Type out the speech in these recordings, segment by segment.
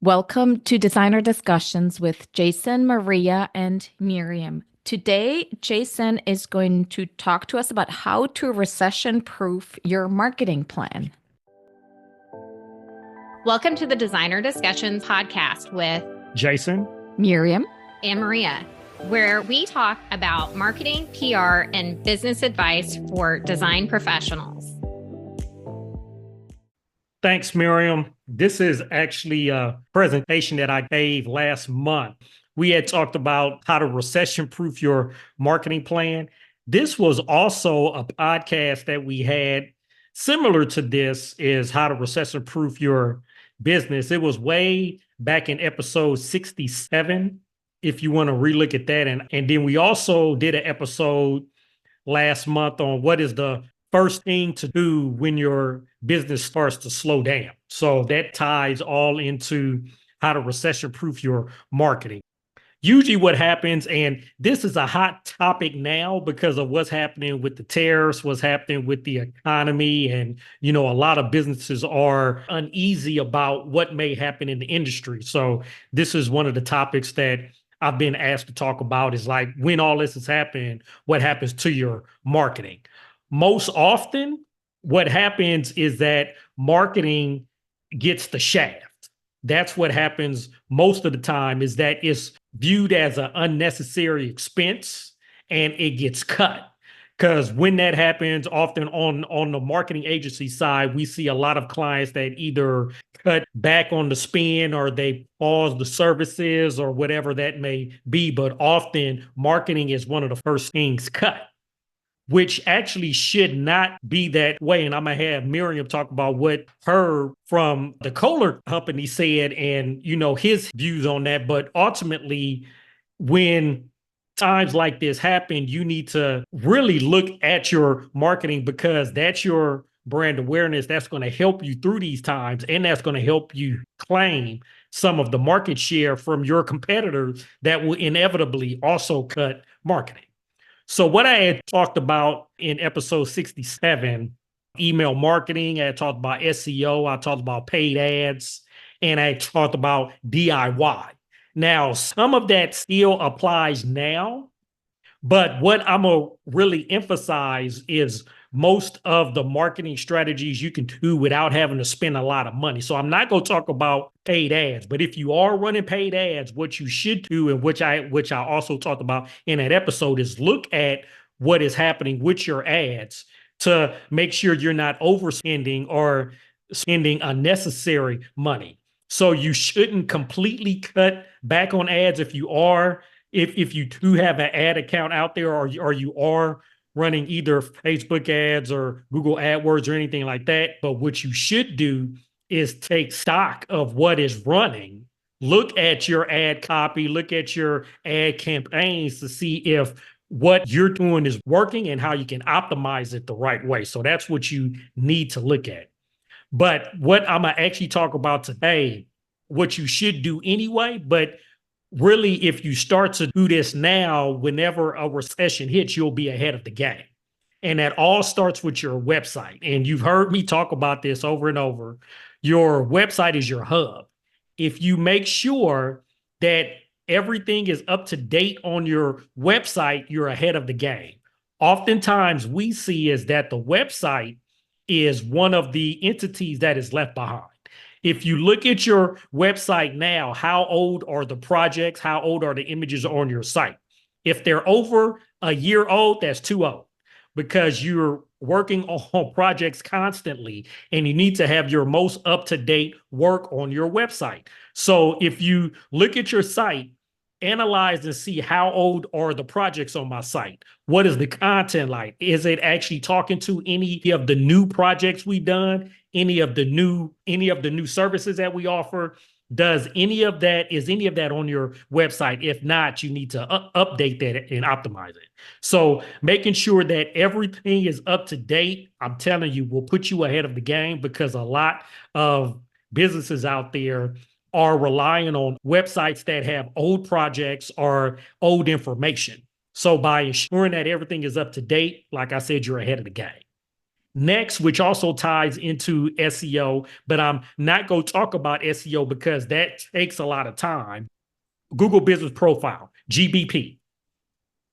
Welcome to Designer Discussions with Jason, Maria, and Miriam. Today, Jason is going to talk to us about how to recession-proof your marketing plan. Welcome to the Designer Discussions podcast with Jason, Miriam, and Maria, where we talk about marketing, PR, and business advice for design professionals. Thanks, Miriam. This is actually a presentation that I gave last month. We had talked about how to recession-proof your marketing plan. This was also a podcast that we had similar to this, is how to recession-proof your business. It was way back in episode 67, if you want to relook at that. And then we also did an episode last month on what is the first thing to do when your business starts to slow down. So that ties all into how to recession-proof your marketing. Usually what happens, and this is a hot topic now because of what's happening with the tariffs, what's happening with the economy, and, a lot of businesses are uneasy about what may happen in the industry. So this is one of the topics that I've been asked to talk about, is like, when all this is happening, what happens to your marketing? Most often, what happens is that marketing gets the shaft. That's what happens most of the time, is that it's viewed as an unnecessary expense and it gets cut. Because when that happens, often on the marketing agency side, we see a lot of clients that either cut back on the spend or they pause the services or whatever that may be. But often marketing is one of the first things cut, which actually should not be that way. And I'm going to have Miriam talk about what Herb from the Kohler Company said and, his views on that. But ultimately, when times like this happen, you need to really look at your marketing, because that's your brand awareness. That's going to help you through these times. And that's going to help you claim some of the market share from your competitors that will inevitably also cut marketing. So what I had talked about in episode 67, email marketing, I had talked about SEO, I talked about paid ads, and I talked about DIY. Now, some of that still applies now, but what I'm going to really emphasize is most of the marketing strategies you can do without having to spend a lot of money. So I'm not going to talk about paid ads, but if you are running paid ads, what you should do, and which I also talked about in that episode, is look at what is happening with your ads to make sure you're not overspending or spending unnecessary money. So you shouldn't completely cut back on ads if you are, if you do have an ad account out there, or you are running either Facebook ads or Google AdWords or anything like that. But what you should do is take stock of what is running, look at your ad copy, look at your ad campaigns to see if what you're doing is working and how you can optimize it the right way. So that's what you need to look at. But what I'm going to actually talk about today, what you should do anyway, but really, if you start to do this now, whenever a recession hits, you'll be ahead of the game. And that all starts with your website. And you've heard me talk about this over and over. Your website is your hub. If you make sure that everything is up to date on your website, you're ahead of the game. Oftentimes, we see is that the website is one of the entities that is left behind. If you look at your website now, how old are the projects? How old are the images on your site? If they're over a year old, that's too old, because you're working on projects constantly and you need to have your most up-to-date work on your website. So if you look at your site, analyze and see how old are the projects on my site. What is the content like? Is it actually talking to any of the new projects we've done? Any of the new services that we offer? Is any of that on your website? If not, you need to update that and optimize it. So making sure that everything is up to date, I'm telling you, will put you ahead of the game, because a lot of businesses out there are relying on websites that have old projects or old information. So by ensuring that everything is up to date, like I said, you're ahead of the game. Next, which also ties into SEO, but I'm not going to talk about SEO because that takes a lot of time. Google Business Profile, GBP.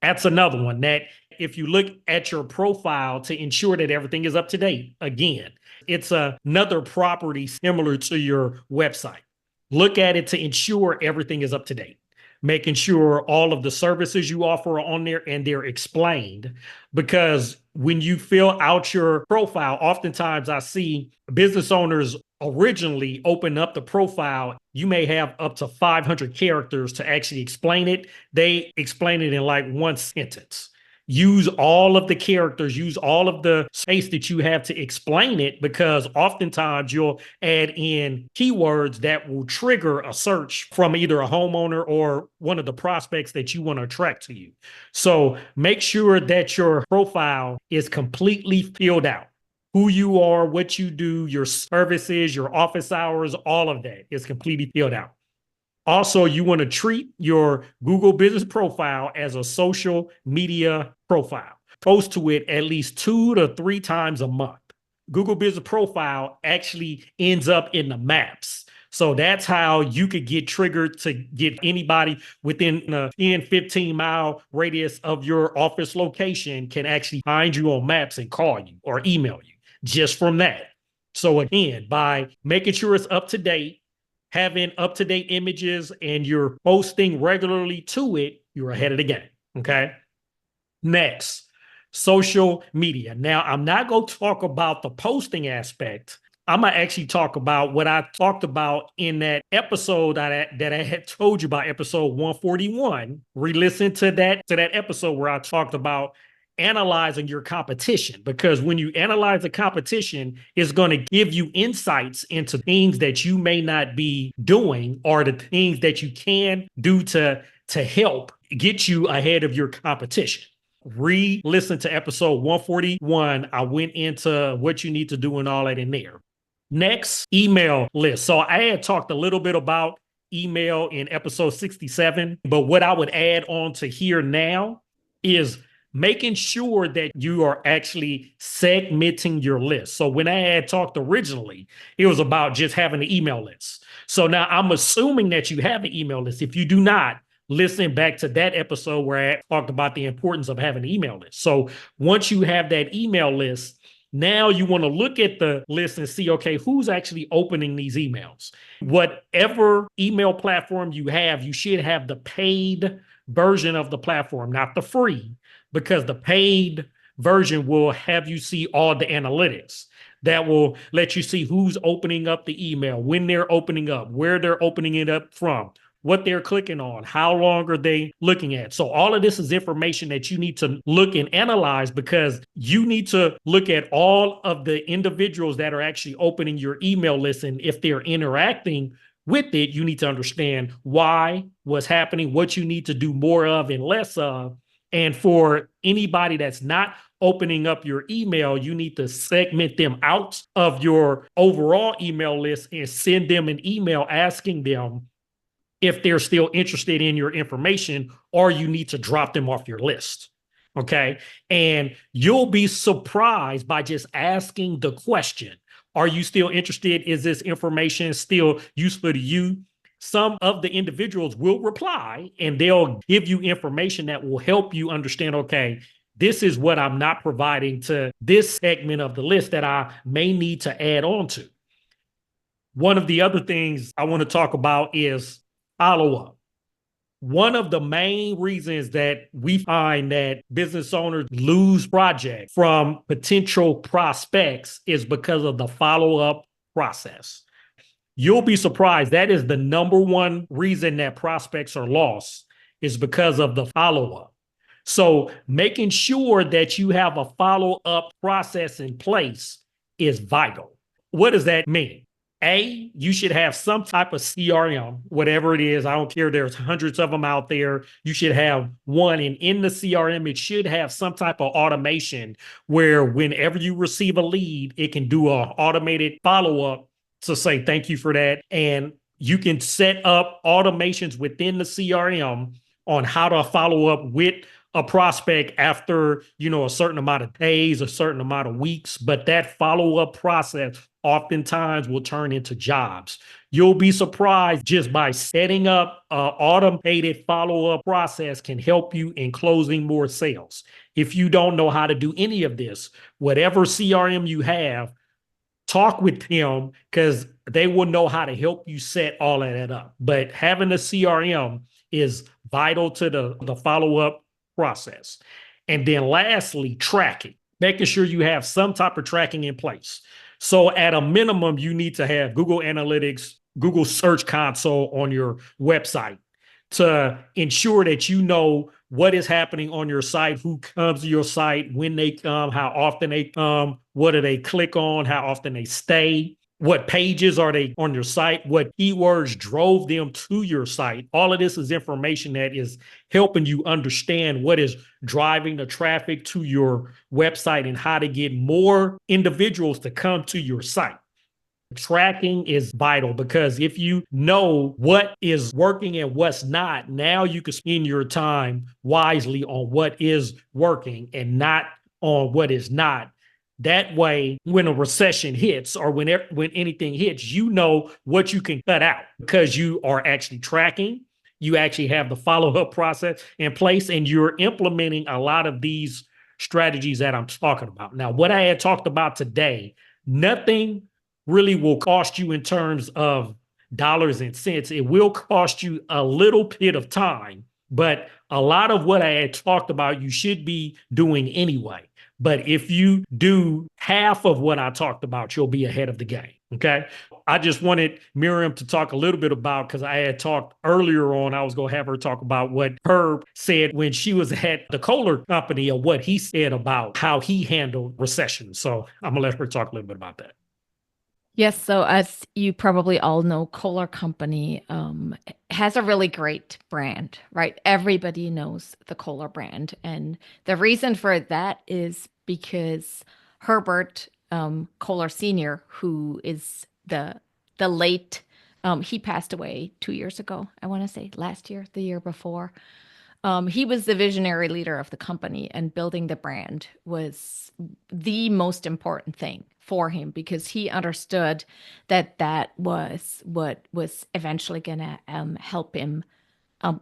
That's another one that if you look at your profile to ensure that everything is up to date, again, it's another property similar to your website. Look at it to ensure everything is up to date, making sure all of the services you offer are on there and they're explained. Because when you fill out your profile, oftentimes I see business owners originally open up the profile. You may have up to 500 characters to actually explain it. They explain it in like one sentence. Use all of the characters, use all of the space that you have to explain it, because oftentimes you'll add in keywords that will trigger a search from either a homeowner or one of the prospects that you want to attract to you. So make sure that your profile is completely filled out. Who you are, what you do, your services, your office hours, all of that is completely filled out. Also, you want to treat your Google Business Profile as a social media profile. Post to it at least 2 to 3 times a month. Google Business Profile actually ends up in the maps. So that's how you could get triggered to get anybody within a 10, 15-mile radius of your office location can actually find you on maps and call you or email you just from that. So again, by making sure it's up to date, having up-to-date images, and you're posting regularly to it, you're ahead of the game, okay? Next, social media. Now, I'm not going to talk about the posting aspect. I'm going to actually talk about what I talked about in that episode that I had told you about, episode 141. Re-listen to that episode where I talked about analyzing your competition, because when you analyze the competition, it's going to give you insights into things that you may not be doing or the things that you can do to help get you ahead of your competition. Re-listen to episode 141. I went into what you need to do and all that in there. Next, email list. So I had talked a little bit about email in episode 67, but what I would add on to here now is making sure that you are actually segmenting your list. So when I had talked originally, it was about just having an email list. So now I'm assuming that you have an email list. If you do not, listen back to that episode where I talked about the importance of having an email list. So once you have that email list, now you want to look at the list and see, okay, who's actually opening these emails? Whatever email platform you have, you should have the paid version of the platform, not the free, because the paid version will have you see all the analytics. That will let you see who's opening up the email, when they're opening up, where they're opening it up from, what they're clicking on, how long are they looking at. So all of this is information that you need to look and analyze, because you need to look at all of the individuals that are actually opening your email list. And if they're interacting with it, you need to understand why, what's happening, what you need to do more of and less of. And for anybody that's not opening up your email, you need to segment them out of your overall email list and send them an email asking them if they're still interested in your information, or you need to drop them off your list. Okay. And you'll be surprised by just asking the question, are you still interested? Is this information still useful to you? Some of the individuals will reply and they'll give you information that will help you understand, okay, this is what I'm not providing to this segment of the list that I may need to add on to. One of the other things I want to talk about is follow-up. One of the main reasons that we find that business owners lose projects from potential prospects is because of the follow-up process. You'll be surprised. That is the number one reason that prospects are lost, is because of the follow-up. So making sure that you have a follow-up process in place is vital. What does that mean? A, you should have some type of CRM, whatever it is. I don't care. There's hundreds of them out there. You should have one. And in the CRM, it should have some type of automation where whenever you receive a lead, it can do an automated follow-up to say, thank you for that. And you can set up automations within the CRM on how to follow up with a prospect after, a certain amount of days, a certain amount of weeks, but that follow-up process oftentimes will turn into jobs. You'll be surprised just by setting up an automated follow-up process can help you in closing more sales. If you don't know how to do any of this, whatever CRM you have, talk with them because they will know how to help you set all of that up. But having a CRM is vital to the follow-up process. And then lastly, tracking, making sure you have some type of tracking in place. So at a minimum, you need to have Google Analytics, Google Search Console on your website to ensure that you know what is happening on your site, who comes to your site, when they come, how often they come, what do they click on, how often they stay, what pages are they on your site, what keywords drove them to your site. All of this is information that is helping you understand what is driving the traffic to your website and how to get more individuals to come to your site. Tracking is vital because if you know what is working and what's not, now you can spend your time wisely on what is working and not on what is not. That way, when a recession hits or when anything hits, you know what you can cut out because you are actually tracking. You actually have the follow-up process in place and you're implementing a lot of these strategies that I'm talking about. Now, what I had talked about today, nothing really will cost you in terms of dollars and cents. It will cost you a little bit of time, but a lot of what I had talked about, you should be doing anyway. But if you do half of what I talked about, you'll be ahead of the game. Okay. I just wanted Miriam to talk a little bit about, because I had talked earlier on, I was going to have her talk about what Herb said when she was at the Kohler Company or what he said about how he handled recession. So I'm going to let her talk a little bit about that. Yes, so as you probably all know, Kohler Company has a really great brand, right? Everybody knows the Kohler brand. And the reason for that is because Herbert Kohler Sr., who is the late, he passed away 2 years ago, I want to say, last year, the year before. He was the visionary leader of the company, and building the brand was the most important thing for him because he understood that that was what was eventually going to help him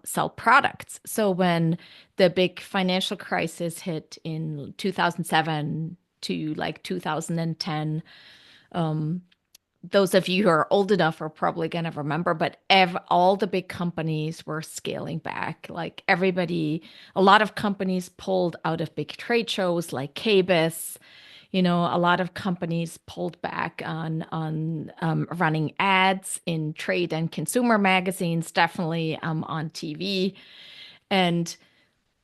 sell products. So when the big financial crisis hit in 2007 to like 2010, those of you who are old enough are probably going to remember, but all the big companies were scaling back. Like everybody, a lot of companies pulled out of big trade shows like KBIS. A lot of companies pulled back on running ads in trade and consumer magazines, definitely on TV. And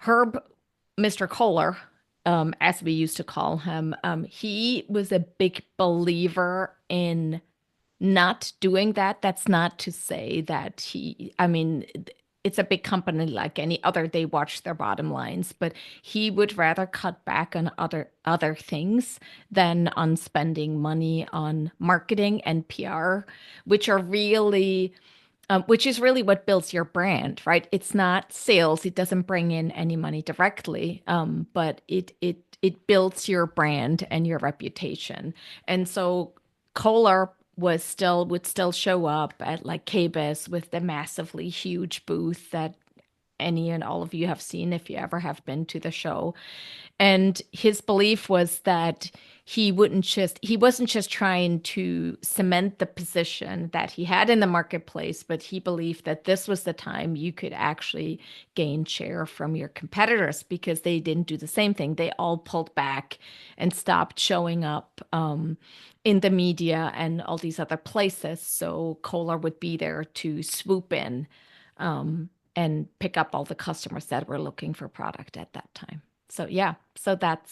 Mr. Kohler, as we used to call him, he was a big believer in not doing that. That's not to say that it's a big company like any other. They watch their bottom lines, but he would rather cut back on other things than on spending money on marketing and PR, which is really what builds your brand, right? It's not sales. It doesn't bring in any money directly, but it builds your brand and your reputation. And so Kohler would still show up at like KBIS with the massively huge booth that any and all of you have seen if you ever have been to the show. And his belief was that he wasn't just trying to cement the position that he had in the marketplace, but he believed that this was the time you could actually gain share from your competitors because they didn't do the same thing. They all pulled back and stopped showing up in the media and all these other places. So Kohler would be there to swoop in and pick up all the customers that were looking for product at that time. So yeah, so that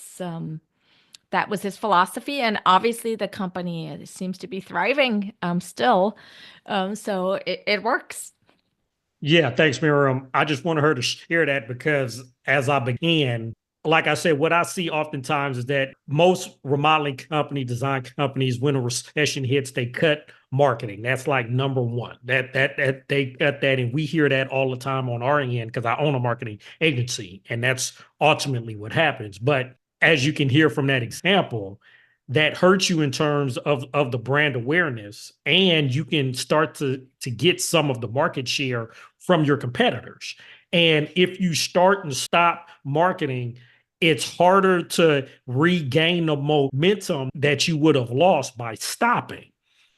was his philosophy, and obviously the company seems to be thriving still. So it works. Yeah, thanks, Miriam. I just wanted her to share that because as I began, like I said, what I see oftentimes is that most remodeling company, design companies, when a recession hits, they cut marketing. That's like number one. That they cut that, and we hear that all the time on our end because I own a marketing agency, and that's ultimately what happens. But as you can hear from that example, that hurts you in terms of the brand awareness, and you can start to get some of the market share from your competitors. And if you start and stop marketing, it's harder to regain the momentum that you would have lost by stopping.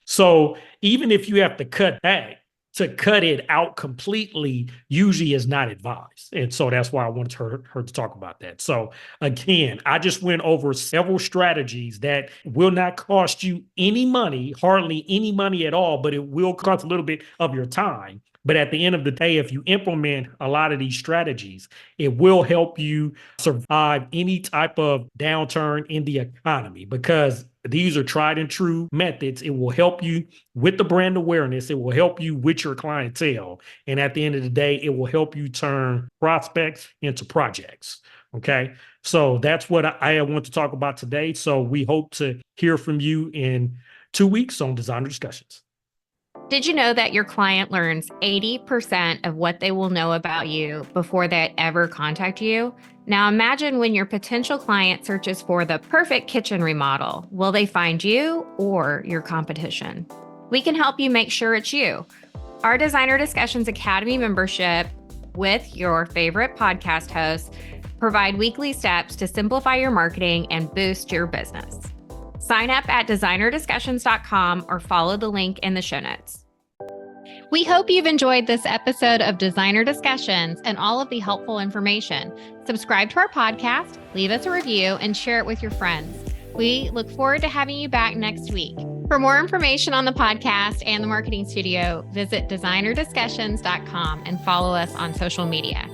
So even if you have to cut back, to cut it out completely usually is not advised. And so that's why I wanted her to talk about that. So again, I just went over several strategies that will not cost you any money, hardly any money at all, but it will cost a little bit of your time. But at the end of the day, if you implement a lot of these strategies, it will help you survive any type of downturn in the economy, because these are tried and true methods. It will help you with the brand awareness. It will help you with your clientele. And at the end of the day, it will help you turn prospects into projects. Okay. So that's what I want to talk about today. So we hope to hear from you in 2 weeks on Designer Discussions. Did you know that your client learns 80% of what they will know about you before they ever contact you? Now imagine when your potential client searches for the perfect kitchen remodel. Will they find you or your competition? We can help you make sure it's you. Our Designer Discussions Academy membership with your favorite podcast hosts provide weekly steps to simplify your marketing and boost your business. Sign up at designerdiscussions.com or follow the link in the show notes. We hope you've enjoyed this episode of Designer Discussions and all of the helpful information. Subscribe to our podcast, leave us a review, and share it with your friends. We look forward to having you back next week. For more information on the podcast and the marketing studio, visit designerdiscussions.com and follow us on social media.